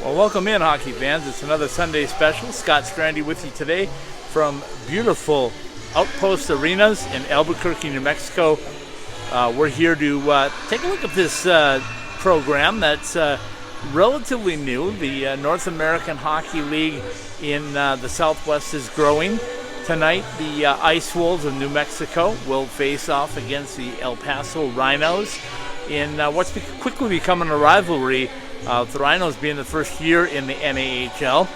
Well, welcome in, hockey fans. It's another Sunday special. Scott Strande with you today from beautiful Outpost Rhinos in Albuquerque, New Mexico. We're here to take a look at this program that's relatively new. The North American Hockey League in the Southwest is growing. Tonight, the Ice Wolves of New Mexico will face off against the El Paso Rhinos in what's quickly becoming a rivalry, the Rhinos being the first year in the NAHL.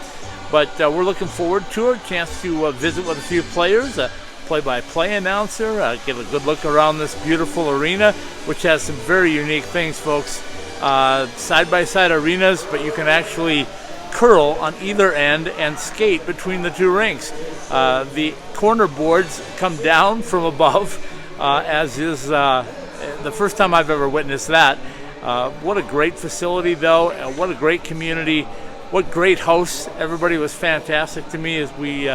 But we're looking forward to a chance to visit with a few players, a play-by-play announcer, get a good look around this beautiful arena, which has some very unique things, folks. Side-by-side arenas, but you can actually curl on either end and skate between the two rinks. The corner boards come down from above, as is the first time I've ever witnessed that. What a great facility, though, and what a great community. What great hosts. Everybody was fantastic to me as we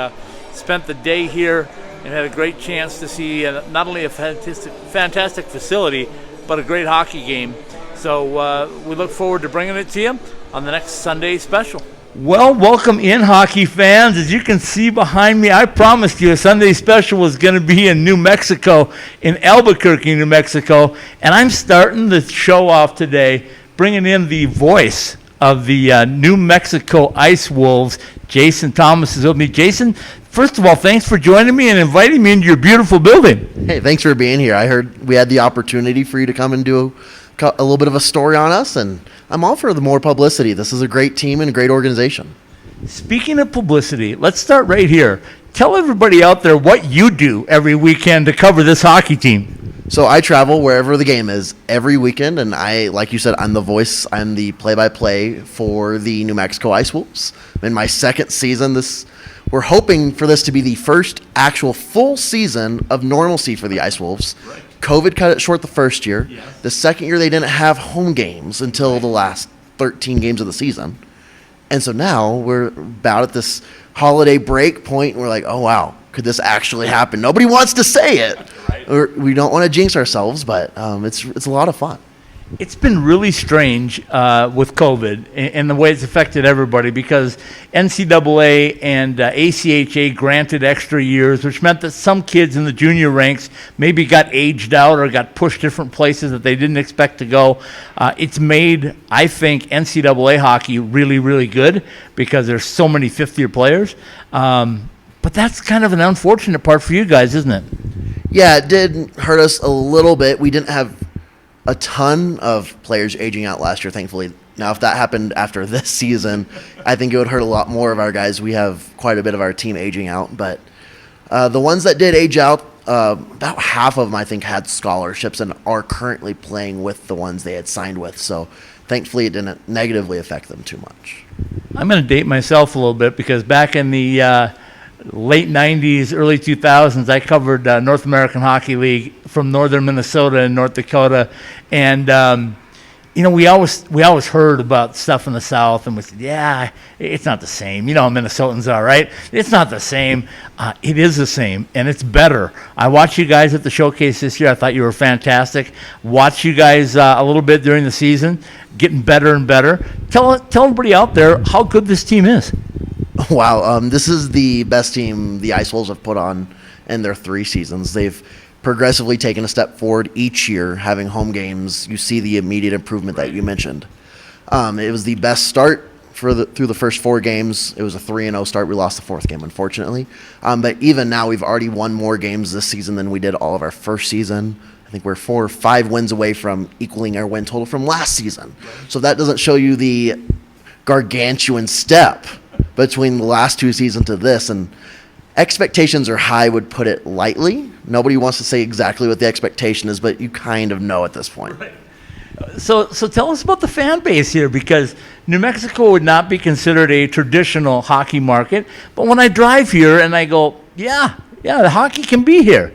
spent the day here and had a great chance to see not only a fantastic facility, but a great hockey game. So we look forward to bringing it to you on the next Sunday special. Well, welcome in, hockey fans. As you can see behind me, I promised you a Sunday special was going to be in New Mexico, in Albuquerque, New Mexico. And I'm starting the show off today, bringing in the voice of the New Mexico Ice Wolves. Jason Thomas is with me. Jason, first of all, thanks for joining me and inviting me into your beautiful building. Hey, thanks for being here. I heard we had the opportunity for you to come and do a little bit of a story on us, and I'm all for the more publicity. This is a great team and a great organization. Speaking of publicity, let's start right here. Tell everybody out there what you do every weekend to cover this hockey team. So I travel wherever the game is every weekend, and like you said, I'm the voice. I'm the play-by-play for the New Mexico Ice Wolves. In my second season, we're hoping for this to be the first actual full season of normalcy for the Ice Wolves. Right. COVID cut it short the first year. Yes. The second year, they didn't have home games until the last 13 games of the season. And so now we're about at this holiday break point, and we're like, oh, wow, could this actually happen? Nobody wants to say it. Right. We don't want to jinx ourselves, but it's a lot of fun. It's been really strange with COVID and the way it's affected everybody, because NCAA and ACHA granted extra years, which meant that some kids in the junior ranks maybe got aged out or got pushed different places that they didn't expect to go. It's made, I think, NCAA hockey really, really good because there's so many fifth-year players. But that's kind of an unfortunate part for you guys, isn't it? Yeah, it did hurt us a little bit. We didn't have a ton of players aging out last year, thankfully. Now, if that happened after this season, I think it would hurt a lot more of our guys. We have quite a bit of our team aging out. But the ones that did age out, about half of them, I think, had scholarships and are currently playing with the ones they had signed with. So thankfully, it didn't negatively affect them too much. I'm going to date myself a little bit because back in the late 90s, early 2000s, I covered North American Hockey League from northern Minnesota and North Dakota. And, we always heard about stuff in the South, and we said, yeah, it's not the same. You know how Minnesotans are, right? It's not the same. It is the same, and it's better. I watched you guys at the showcase this year. I thought you were fantastic. Watched you guys a little bit during the season, getting better and better. Tell everybody out there how good this team is. Wow, this is the best team the Ice Wolves have put on in their 3 seasons. They've progressively taken a step forward each year, having home games. You see the immediate improvement that you mentioned. It was the best start through the first 4 games. It was a 3-0 start. We lost the 4th game, unfortunately. But even now, we've already won more games this season than we did all of our first season. I think we're 4 or 5 wins away from equaling our win total from last season. So if that doesn't show you the gargantuan step between the last 2 seasons to this, and expectations are high, would put it lightly. Nobody wants to say exactly what the expectation is, but you kind of know at this point. Right. So tell us about the fan base here, because New Mexico would not be considered a traditional hockey market, but when I drive here and I go, yeah, the hockey can be here.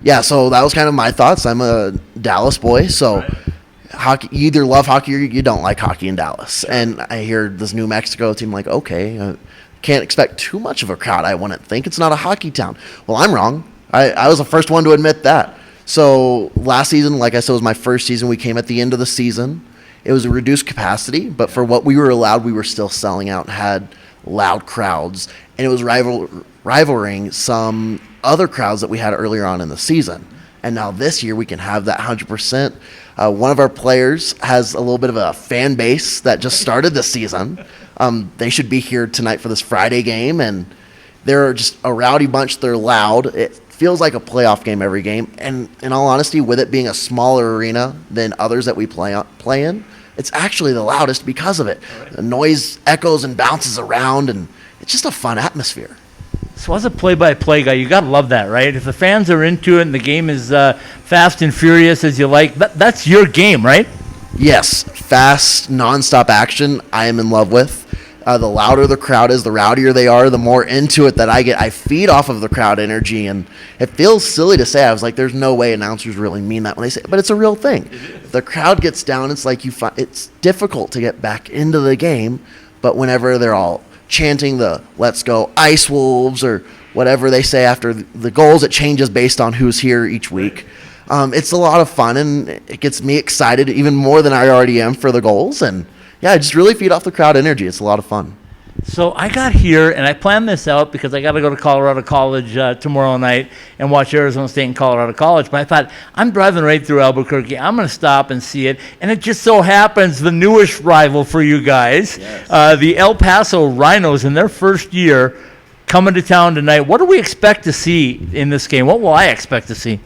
Yeah, so that was kind of my thoughts. I'm a Dallas boy, so right. Hockey, you either love hockey or you don't like hockey in Dallas. Sure. And I hear this New Mexico team, like, okay, can't expect too much of a crowd, I wouldn't think. It's not a hockey town. Well, I'm wrong. I was the first one to admit that. So last season, like I said, was my first season. We came at the end of the season, it was a reduced capacity, but for what we were allowed, we were still selling out and had loud crowds. And it was rivaling some other crowds that we had earlier on in the season. And now this year we can have that 100%. One of our players has a little bit of a fan base that just started this season. They should be here tonight for this Friday game, and they're just a rowdy bunch. They're loud. It feels like a playoff game every game. And in all honesty, with it being a smaller arena than others that we play in, it's actually the loudest because of it. Right. The noise echoes and bounces around, and it's just a fun atmosphere. So as a play-by-play guy, you got to love that, right? If the fans are into it and the game is fast and furious as you like, that's your game, right? Yes, fast, nonstop action I am in love with. The louder the crowd is, the rowdier they are, the more into it that I get. I feed off of the crowd energy, and it feels silly to say. I was like, there's no way announcers really mean that when they say it, but it's a real thing. If the crowd gets down, it's like it's difficult to get back into the game, but whenever they're all chanting the "Let's go Ice Wolves" or whatever they say after the goals, it changes based on who's here each week. It's a lot of fun, and it gets me excited even more than I already am for the goals. And yeah, I just really feed off the crowd energy. It's a lot of fun. So I got here, and I planned this out because I got to go to Colorado College tomorrow night and watch Arizona State and Colorado College. But I thought, I'm driving right through Albuquerque. I'm going to stop and see it. And it just so happens the newest rival for you guys, the El Paso Rhinos in their first year coming to town tonight. What do we expect to see in this game? What will I expect to see?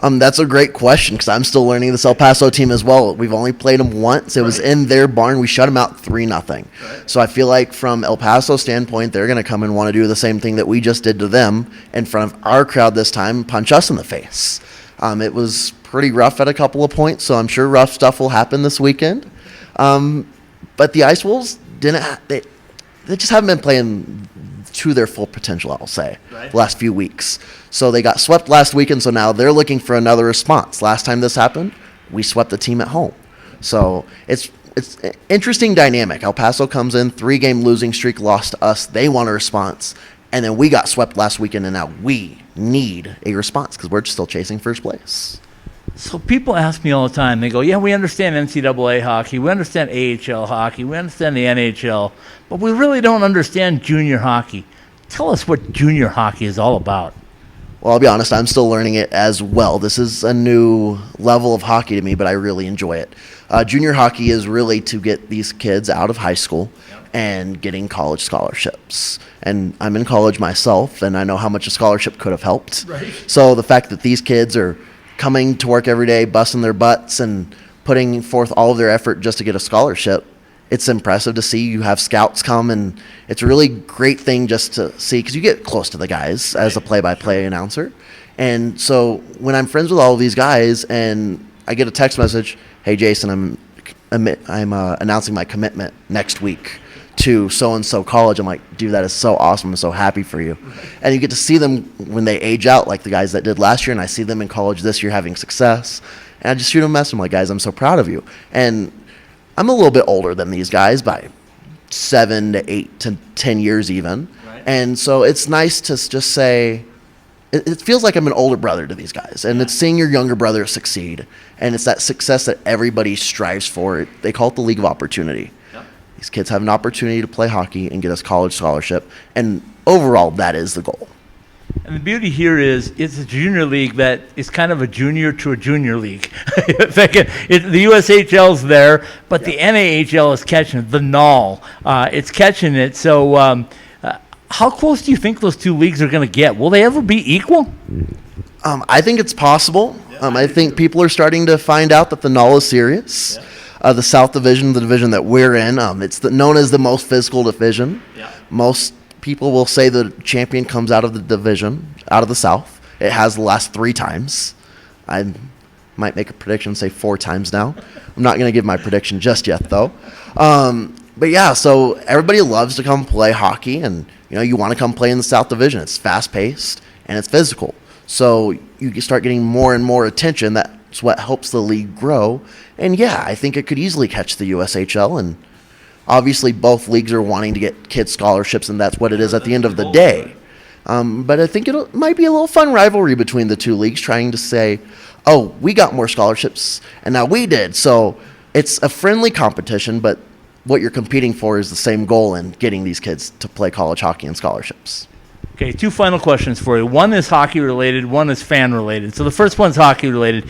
That's a great question because I'm still learning this El Paso team as well. We've only played them once. It was in their barn. We shut them out 3-0. Right. So I feel like from El Paso standpoint, they're going to come and want to do the same thing that we just did to them in front of our crowd this time, punch us in the face. It was pretty rough at a couple of points, so I'm sure rough stuff will happen this weekend. But the Ice Wolves they just haven't been playing to their full potential, I'll say, the last few weeks. So they got swept last weekend, so now they're looking for another response. Last time this happened, we swept the team at home. So it's an interesting dynamic. El Paso comes in, 3-game losing streak, lost to us. They want a response. And then we got swept last weekend, and now we need a response because we're still chasing first place. So people ask me all the time, they go, yeah, we understand NCAA hockey, we understand AHL hockey, we understand the NHL, but we really don't understand junior hockey. Tell us what junior hockey is all about. Well, I'll be honest, I'm still learning it as well. This is a new level of hockey to me, but I really enjoy it. Junior hockey is really to get these kids out of high school and getting college scholarships. And I'm in college myself, and I know how much a scholarship could have helped. Right. So the fact that these kids are coming to work every day, busting their butts and putting forth all of their effort just to get a scholarship, it's impressive to see. You have scouts come, and it's a really great thing just to see because you get close to the guys as a play-by-play announcer. And so when I'm friends with all of these guys and I get a text message, hey, Jason, I'm announcing my commitment next week to so-and-so college. I'm like, dude, that is so awesome. I'm so happy for you. And you get to see them when they age out, like the guys that did last year, and I see them in college this year having success. And I just shoot them a message. I'm like, guys, I'm so proud of you. And I'm a little bit older than these guys by 7 to 8 to 10 years even. Right. And so it's nice to just say, it feels like I'm an older brother to these guys. And it's seeing your younger brother succeed. And it's that success that everybody strives for. They call it the League of Opportunity. These kids have an opportunity to play hockey and get us college scholarship, and overall, that is the goal. And the beauty here is it's a junior league that is kind of a junior to a junior league. The USHL's there, but the NAHL is catching it. The NAHL, it's catching it. So how close do you think those two leagues are going to get? Will they ever be equal? I think it's possible. I think people are starting to find out that the NAHL is serious. The South Division, the division that we're in, it's known as the most physical division. Yeah. Most people will say the champion comes out of the division, out of the South. It has the last 3 times. I might make a prediction, say 4 times now. I'm not going to give my prediction just yet, though. But yeah, so everybody loves to come play hockey, and you want to come play in the South Division. It's fast-paced, and it's physical. So you start getting more and more attention. That's what helps the league grow. And yeah, I think it could easily catch the USHL, and obviously both leagues are wanting to get kids scholarships, and that's what it is at the end of the day. But I think it might be a little fun rivalry between the two leagues, trying to say, oh, we got more scholarships, and now we did. So it's a friendly competition, but what you're competing for is the same goal in getting these kids to play college hockey and scholarships. Okay, 2 final questions for you. One is hockey related, one is fan related. So the first one's hockey related.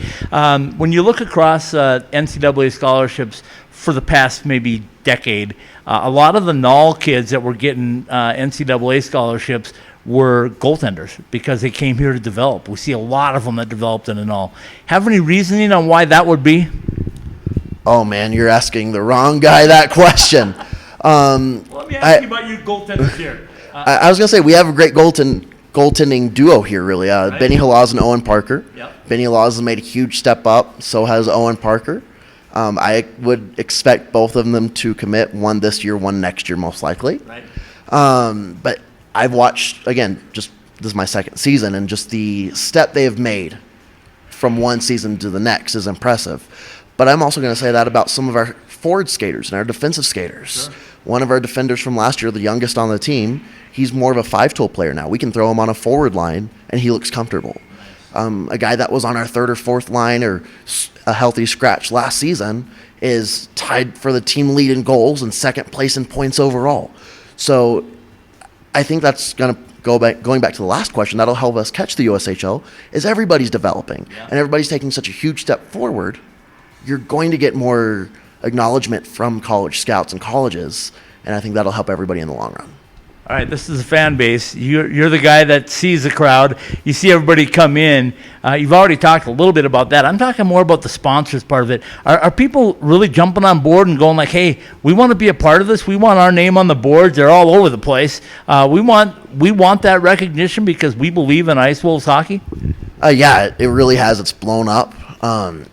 When you look across NCAA scholarships for the past maybe decade, a lot of the NAHL kids that were getting NCAA scholarships were goaltenders because they came here to develop. We see a lot of them that developed in the NAHL. Have any reasoning on why that would be? Oh man, you're asking the wrong guy that question. Let me ask you about your goaltenders here. I was going to say, we have a great goaltending duo here, really. Right. Benny Halaz and Owen Parker. Yep. Benny Halaz has made a huge step up, so has Owen Parker. I would expect both of them to commit, one this year, one next year, most likely. Right. But I've watched, again, just this is my second season, and just the step they have made from one season to the next is impressive. But I'm also going to say that about some of our forward skaters and our defensive skaters. Sure. One of our defenders from last year, the youngest on the team, he's more of a 5-tool player now. We can throw him on a forward line, and he looks comfortable. A guy that was on our 3rd or 4th line or a healthy scratch last season is tied for the team lead in goals and 2nd place in points overall. So I think that's going to going back to the last question, that'll help us catch the USHL, is everybody's developing, and everybody's taking such a huge step forward. You're going to get more acknowledgement from college scouts and colleges, and I think that'll help everybody in the long run. All right, this is a fan base. You're the guy that sees the crowd. You see everybody come in. You've already talked a little bit about that. I'm talking more about the sponsors part of it. Are people really jumping on board and going like, hey, we want to be a part of this. We want our name on the boards. They're all over the place. We want that recognition because we believe in Ice Wolves hockey? Yeah, it really has. It's blown up.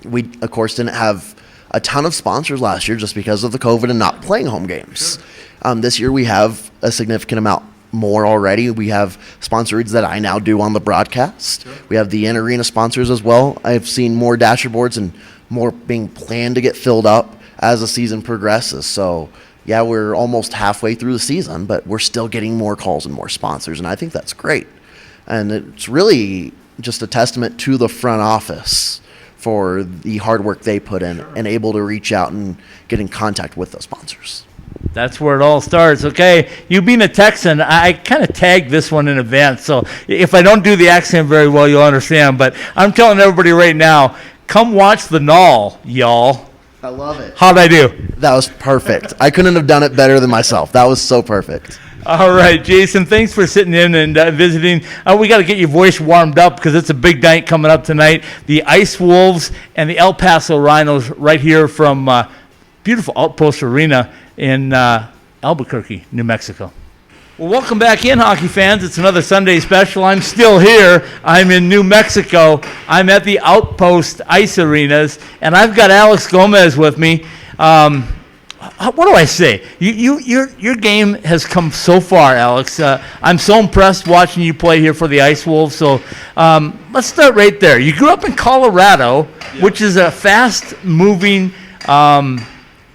We, of course, didn't have a ton of sponsors last year just because of the COVID and not playing home games. Sure. This year we have a significant amount more already. We have sponsor reads that I now do on the broadcast. Sure. We have the in-arena sponsors as well. I've seen more dasher boards and more being planned to get filled up as the season progresses. So, yeah, we're almost halfway through the season, but we're still getting more calls and more sponsors, and I think that's great. And it's really just a testament to the front office for the hard work they put in and able to reach out and get in contact with those sponsors. That's where it all starts. Okay, you being a Texan, I kind of tagged this one in advance, so if I don't do the accent very well, you'll understand. But I'm telling everybody right now, come watch the NAHL, y'all. I love it. How'd I do? That was perfect. I couldn't have done it better than myself. That was so perfect. All right, Jason, thanks for sitting in and visiting. We got to get your voice warmed up because it's a big night coming up tonight. The Ice Wolves and the El Paso Rhinos right here from beautiful Outpost Arena in Albuquerque, New Mexico. Well, welcome back in, hockey fans. It's another Sunday special. I'm still here. I'm in New Mexico. I'm at the Outpost Ice Arenas, and I've got Alex Gomez with me. What do I say? Your game has come so far, Alex. I'm so impressed watching you play here for the Ice Wolves. So let's start right there. You grew up in Colorado, which is a fast-moving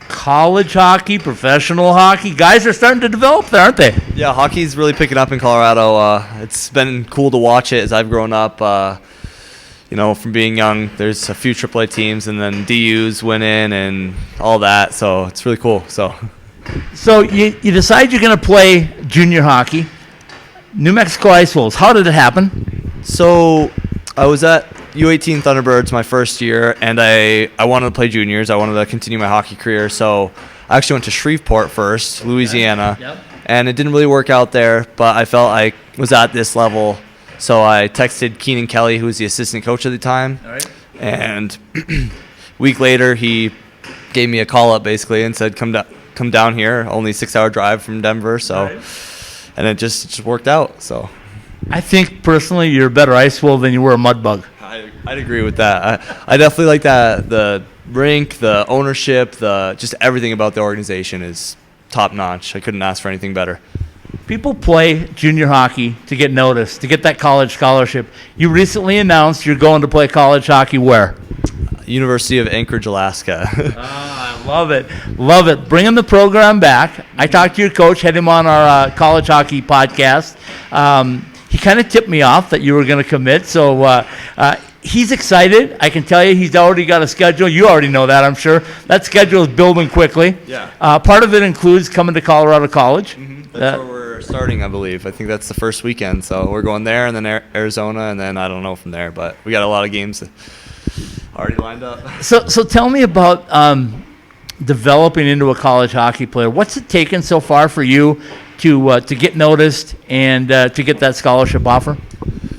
college hockey, professional hockey. Guys are starting to develop there, aren't they? Yeah, hockey's really picking up in Colorado. It's been cool to watch it as I've grown up. From being young, there's a few AAA teams and then DUs winning and all that. So it's really cool. So you decide you're going to play junior hockey. New Mexico Ice Wolves. How did it happen? So I was at U18 Thunderbirds my first year, and I wanted to play juniors. I wanted to continue my hockey career. So I actually went to Shreveport first, Louisiana, and it didn't really work out there, but I felt I was at this level. So I texted Keenan Kelly, who was the assistant coach at the time, and a week later he gave me a call up basically and said, come down here, only a 6-hour drive from Denver. So, and it just worked out. So I think personally you're a better Ice Wolf than you were a Mudbug. I'd agree with that. I definitely like that. The rink, the ownership, just everything about the organization is top notch. I couldn't ask for anything better. People play junior hockey to get noticed, to get that college scholarship. You recently announced you're going to play college hockey where? University of Anchorage, Alaska. I love it. Love it. Bringing the program back. I talked to your coach, had him on our college hockey podcast. He kind of tipped me off that you were going to commit. So he's excited. I can tell you he's already got a schedule. You already know that, I'm sure. That schedule is building quickly. Yeah. Part of it includes coming to Colorado College. That's where we're starting, I believe. I think that's the first weekend. So we're going there and then Arizona, and then I don't know from there. But we got a lot of games already lined up. So tell me about developing into a college hockey player. What's it taken so far for you to get noticed and to get that scholarship offer?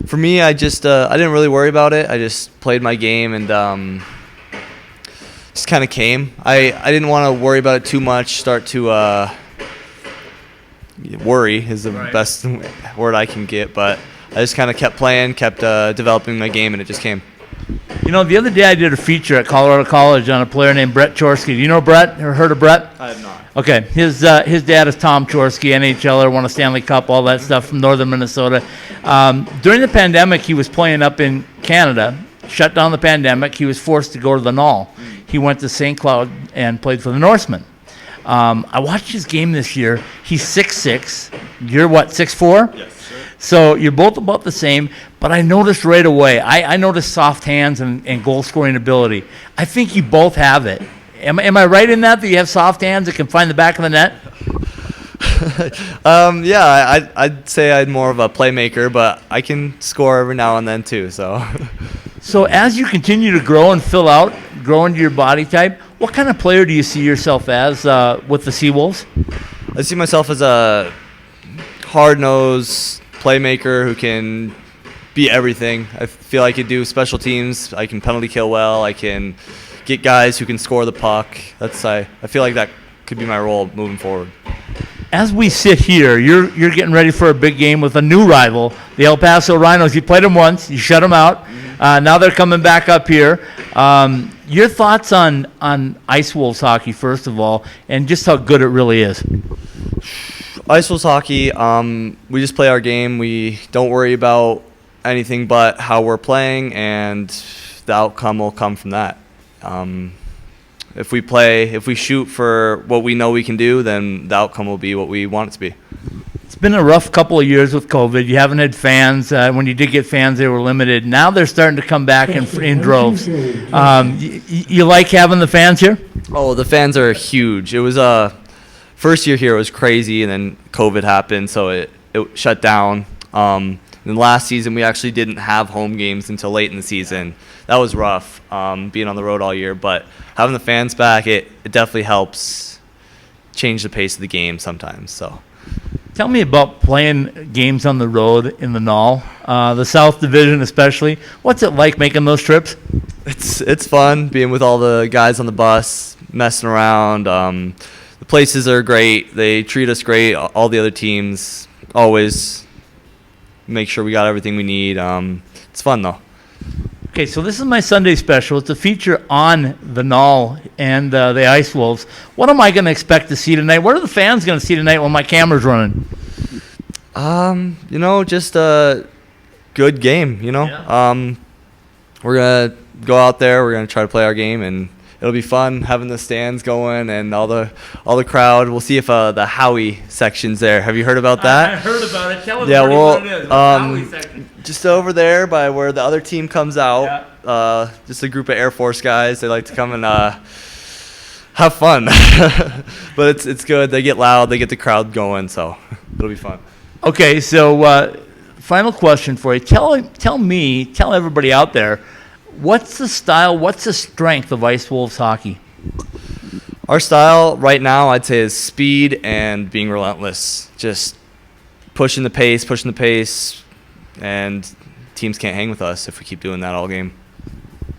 For me, I just I didn't really worry about it. I just played my game and just kind of came. I didn't want to worry about it too much. Start to worry is the best word I can get, but I just kind of kept playing, kept developing my game, and it just came. You know, the other day I did a feature at Colorado College on a player named Brett Chorsky. Do you know Brett or heard of Brett? I have not. Okay, his dad is Tom Chorsky, NHLer, won a Stanley Cup, all that stuff from northern Minnesota. During the pandemic, he was playing up in Canada. Shut down the pandemic. He was forced to go to the NAHL. He went to St. Cloud and played for the Norsemen. I watched his game this year. He's 6'6". You're what, 6'4"? Yes, sir. So you're both about the same, but I noticed right away, I noticed soft hands and goal-scoring ability. I think you both have it. Am I right in that you have soft hands that can find the back of the net? Yeah, I'd say I'm more of a playmaker, but I can score every now and then too. So as you continue to grow and fill out, grow into your body type, what kind of player do you see yourself as with the Seawolves? I see myself as a hard-nosed playmaker who can be everything. I feel I could do special teams. I can penalty kill well. I can get guys who can score the puck. I feel like that could be my role moving forward. As we sit here, you're getting ready for a big game with a new rival, the El Paso Rhinos. You played them once, you shut them out. Now they're coming back up here. Your thoughts on Ice Wolves hockey, first of all, and just how good it really is. Ice Wolves hockey, we just play our game. We don't worry about anything but how we're playing, and the outcome will come from that. If we shoot for what we know we can do, then the outcome will be what we want it to be. It's been a rough couple of years with COVID. You haven't had fans. When you did get fans, they were limited. Now they're starting to come back in droves. You like having the fans here? Oh, the fans are huge. It was first year here was crazy, and then COVID happened, so it shut down. And last season, we actually didn't have home games until late in the season. That was rough, being on the road all year. But having the fans back, it definitely helps change the pace of the game sometimes. So, tell me about playing games on the road in the NAHL, the South Division especially. What's it like making those trips? It's fun being with all the guys on the bus, messing around. The places are great. They treat us great. All the other teams always make sure we got everything we need. It's fun though. Okay, so this is my Sunday special. It's a feature on the NAHL and the Ice Wolves. What am I going to expect to see tonight? What are the fans going to see tonight when my camera's running? Just a good game. Yeah. We're gonna go out there. We're gonna try to play our game, and it'll be fun having the stands going and all the crowd. We'll see if the Howie section's there. Have you heard about that? I heard about it. Tell us what it is. What's the Howie section? Just over there by where the other team comes out. Yeah. Just a group of Air Force guys. They like to come and have fun. But it's good. They get loud. They get the crowd going. So it'll be fun. Okay, so final question for you. Tell everybody out there, what's the style, what's the strength of Ice Wolves hockey? Our style right now, I'd say, is speed and being relentless. Just pushing the pace, and teams can't hang with us if we keep doing that all game.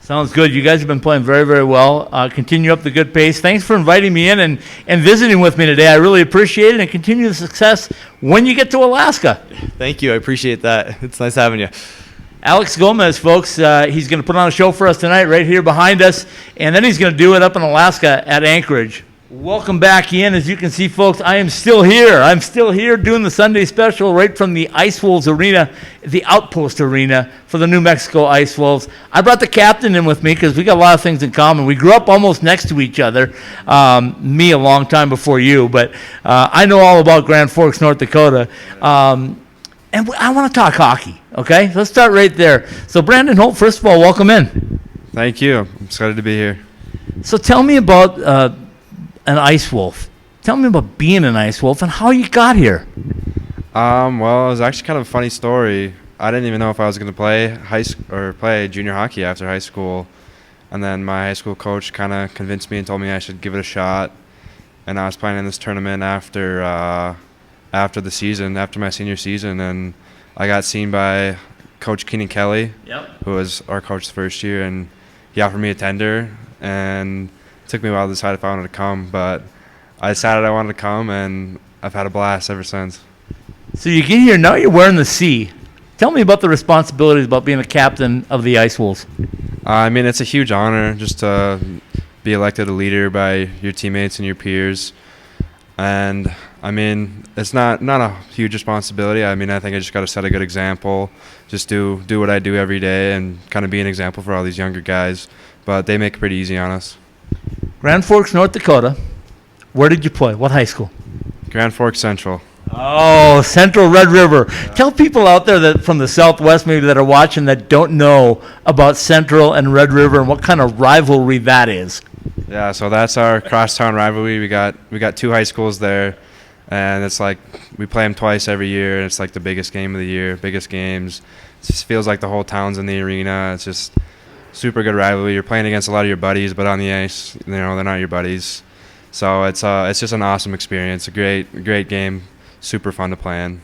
Sounds good. You guys have been playing very, very well. Continue up the good pace. Thanks for inviting me in and visiting with me today. I really appreciate it, and continue the success when you get to Alaska. Thank you. I appreciate that. It's nice having you. Alex Gomez, folks, he's going to put on a show for us tonight right here behind us, and then he's going to do it up in Alaska at Anchorage. Welcome back in. As you can see, folks, I am still here. I'm still here doing the Sunday special right from the Ice Wolves Arena, the Outpost Arena for the New Mexico Ice Wolves. I brought the captain in with me because we got a lot of things in common. We grew up almost next to each other, me a long time before you, but I know all about Grand Forks, North Dakota. And I want to talk hockey, okay? So let's start right there. So Brandon Holt, first of all, welcome in. Thank you. I'm excited to be here. So tell me about an Ice Wolf. Tell me about being an Ice Wolf and how you got here. Well, it was actually kind of a funny story. I didn't even know if I was going to play play junior hockey after high school, and then my high school coach kind of convinced me and told me I should give it a shot. And I was playing in this tournament after the season, after my senior season, and I got seen by Coach Keenan Kelly, who was our coach the first year, and he offered me a tender, and it took me a while to decide if I wanted to come, but I decided I wanted to come, and I've had a blast ever since. So you get here, now you're wearing the C. Tell me about the responsibilities about being the captain of the Ice Wolves. I mean, it's a huge honor just to be elected a leader by your teammates and your peers. And, I mean, it's not a huge responsibility. I mean, I think I just got to set a good example, just do what I do every day and kind of be an example for all these younger guys. But they make it pretty easy on us. Grand Forks, North Dakota. Where did you play? What high school? Grand Forks Central. Oh, Central Red River. Tell people out there that from the Southwest maybe that are watching that don't know about Central and Red River and what kind of rivalry that is. Yeah, so that's our crosstown rivalry. We got two high schools there, and it's like we play them twice every year. And it's like the biggest game of the year, biggest games. It just feels like the whole town's in the arena. It's just super good rivalry. You're playing against a lot of your buddies, but on the ice, they're not your buddies. So it's just an awesome experience. A great game. Super fun to play in.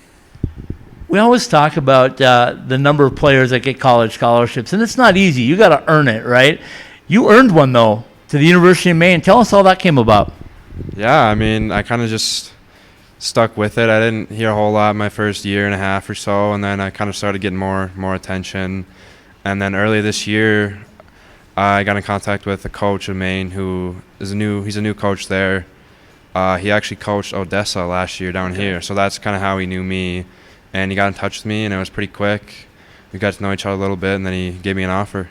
We always talk about the number of players that get college scholarships, and it's not easy. You got to earn it, right? You earned one, though, to the University of Maine. Tell us how that came about. Yeah, I mean, I kind of just stuck with it. I didn't hear a whole lot my first year and a half or so, and then I kind of started getting more attention. And then early this year, I got in contact with a coach of Maine who is he's a new coach there. He actually coached Odessa last year down here, so that's kind of how he knew me. And he got in touch with me, and it was pretty quick. We got to know each other a little bit, and then he gave me an offer.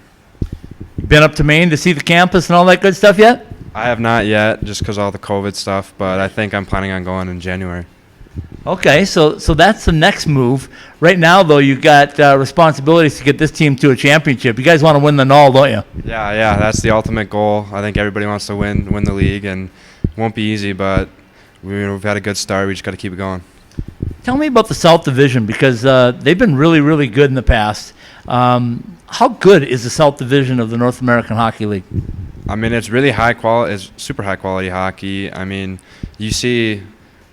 Been up to Maine to see the campus and all that good stuff yet? I have not yet, just because of all the COVID stuff, but I think I'm planning on going in January. Okay, so that's the next move. Right now, though, you've got responsibilities to get this team to a championship. You guys want to win the NAHL, don't you? Yeah, that's the ultimate goal. I think everybody wants to win the league, and it won't be easy, but we've had a good start. We just got to keep it going. Tell me about the South Division, because they've been really, really good in the past. How good is the South Division of the North American Hockey League? I mean, it's really high quality. It's super high quality hockey. I mean, you see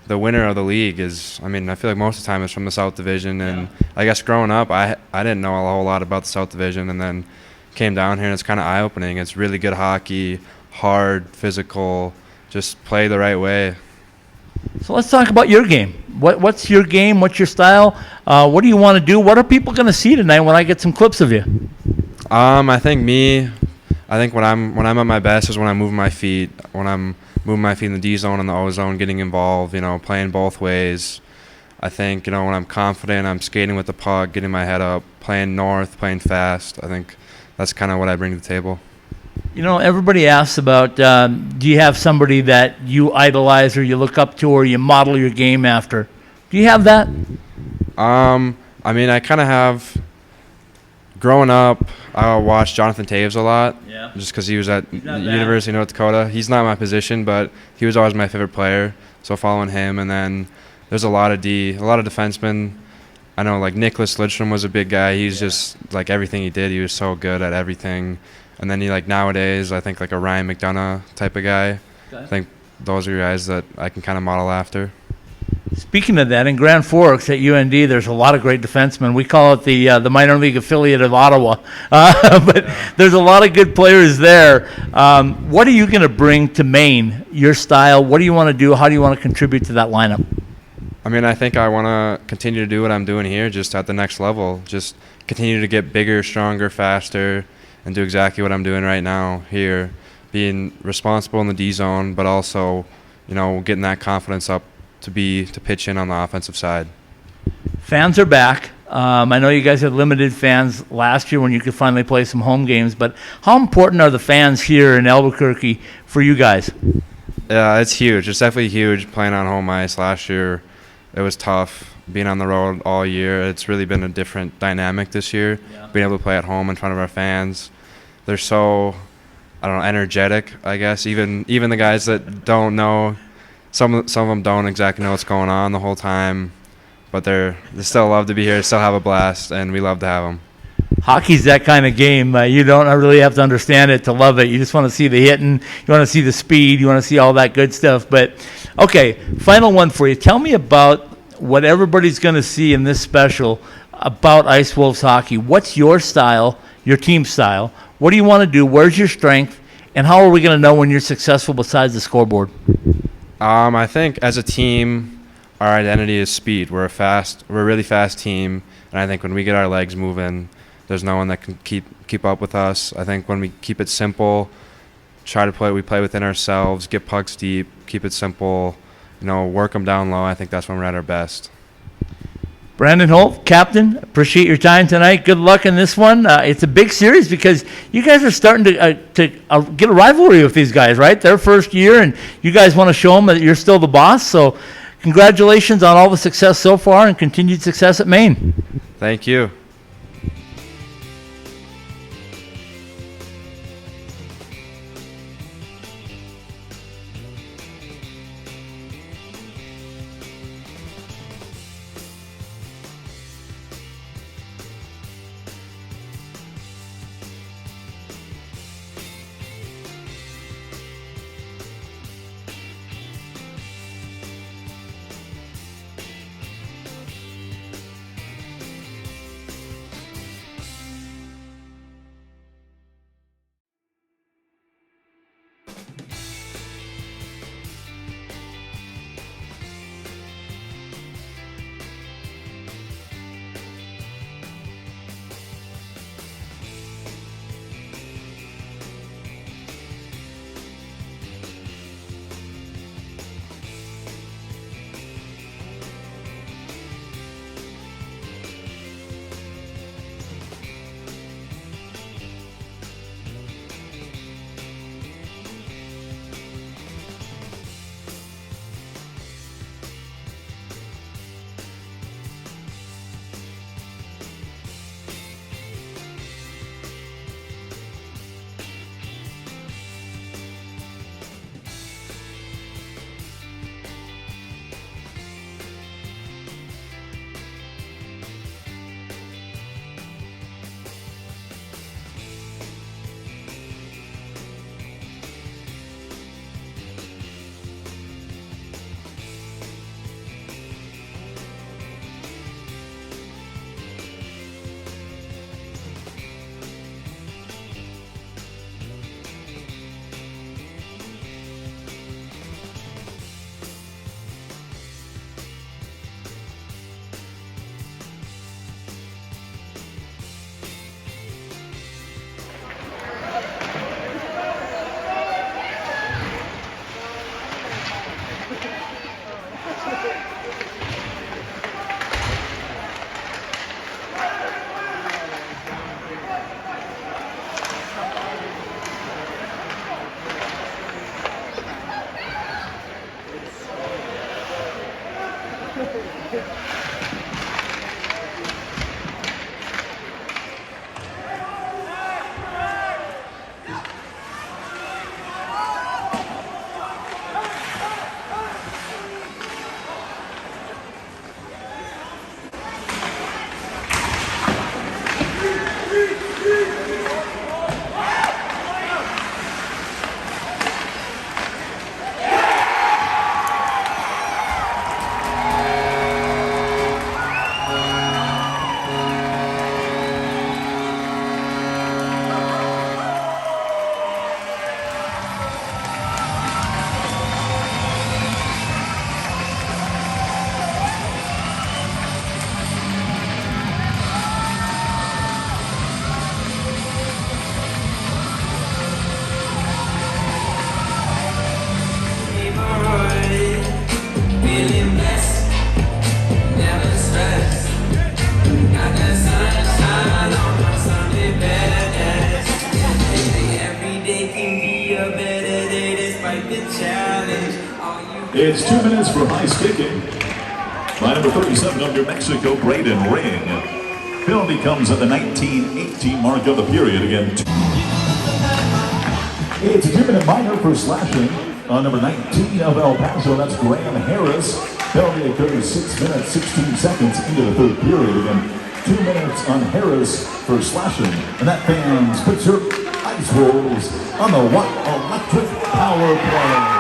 the winner of the league is, I mean, I feel like most of the time it's from the South Division. And I guess growing up, I didn't know a whole lot about the South Division, and then came down here, and it's kind of eye-opening. It's really good hockey, hard, physical, just play the right way. So let's talk about your game. What's your game? What's your style? What do you want to do? What are people going to see tonight when I get some clips of you? I think when I'm at my best is when I'm moving my feet. When I'm moving my feet in the D zone and the O zone, getting involved. Playing both ways. I think when I'm confident, I'm skating with the puck, getting my head up, playing north, playing fast. I think that's kind of what I bring to the table. Everybody asks about, do you have somebody that you idolize or you look up to or you model your game after? Do you have that? I mean, I kind of have. Growing up, I watched Jonathan Taves a lot, just because he was at University of North Dakota. He's not my position, but he was always my favorite player, so following him. And then there's a lot of defensemen. I know, like, Nicholas Lidstrom was a big guy. He's just, like, everything he did, he was so good at everything. And then nowadays, I think, like, a Ryan McDonough type of guy. Okay. I think those are guys that I can kind of model after. Speaking of that, in Grand Forks at UND, there's a lot of great defensemen. We call it the minor league affiliate of Ottawa, but there's a lot of good players there. What are you going to bring to Maine? Your style? What do you want to do? How do you want to contribute to that lineup? I mean, I think I want to continue to do what I'm doing here, just at the next level. Just continue to get bigger, stronger, faster, and do exactly what I'm doing right now here, being responsible in the D zone, but also, getting that confidence up to pitch in on the offensive side. Fans are back. I know you guys had limited fans last year when you could finally play some home games, but how important are the fans here in Albuquerque for you guys? Yeah, it's huge. It's definitely huge playing on home ice. Last year, it was tough. being on the road all year. It's really been a different dynamic this year. Yeah. Being able to play at home in front of our fans. They're so, I don't know, energetic, I guess. Even the guys that don't know, some of them don't exactly know what's going on the whole time, but they still love to be here, still have a blast, and we love to have them. Hockey's that kind of game. You don't really have to understand it to love it. You just want to see the hitting. You want to see the speed. You want to see all that good stuff. But, okay, final one for you. Tell me about what everybody's going to see in this special about Ice Wolves hockey. What's your style, your team style? What do you want to do? Where's your strength? And how are we going to know when you're successful besides the scoreboard? I think as a team, our identity is speed. We're a really fast team, and I think when we get our legs moving, there's no one that can keep up with us. I think when we keep it simple, we play within ourselves, get pucks deep, keep it simple, work them down low. I think that's when we're at our best. Brandon Holt, captain, appreciate your time tonight. Good luck in this one. It's a big series because you guys are starting to get a rivalry with these guys, right? Their first year, and you guys want to show them that you're still the boss. So congratulations on all the success so far and continued success at Maine. Thank you. It's 2 minutes for high sticking. by number 37 of New Mexico, Braden Ring. Penalty comes at the 19-18 mark of the period again. It's a 2-minute minor for slashing on number 19 of El Paso. That's Graham Harris. Penalty occurs 6 minutes, 16 seconds into the third period. Again, 2 minutes on Harris for slashing. And that fans puts your Ice Wolves on the electric power play.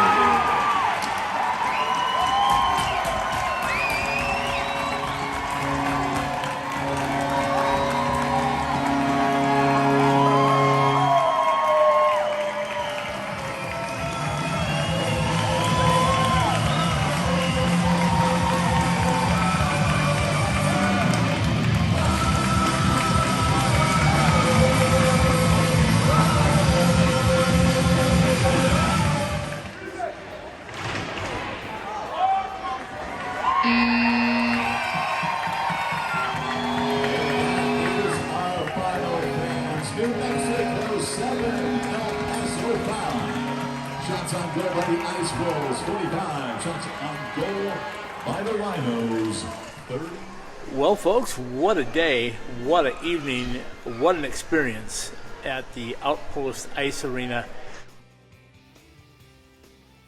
New Mexico 7, Paso 5. Shots on goal by the Ice Wolves, 45. Shots on goal by the Rhinos, 30. Well, folks, what a day, what an evening, what an experience at the Outpost Ice Arena.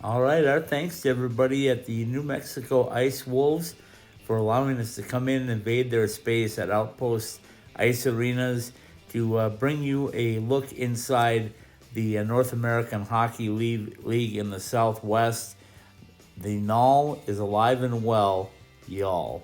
All right, our thanks to everybody at the New Mexico Ice Wolves for allowing us to come in and invade their space at Outpost Ice Arenas to bring you a look inside the North American Hockey League in the Southwest. The NAHL is alive and well, y'all.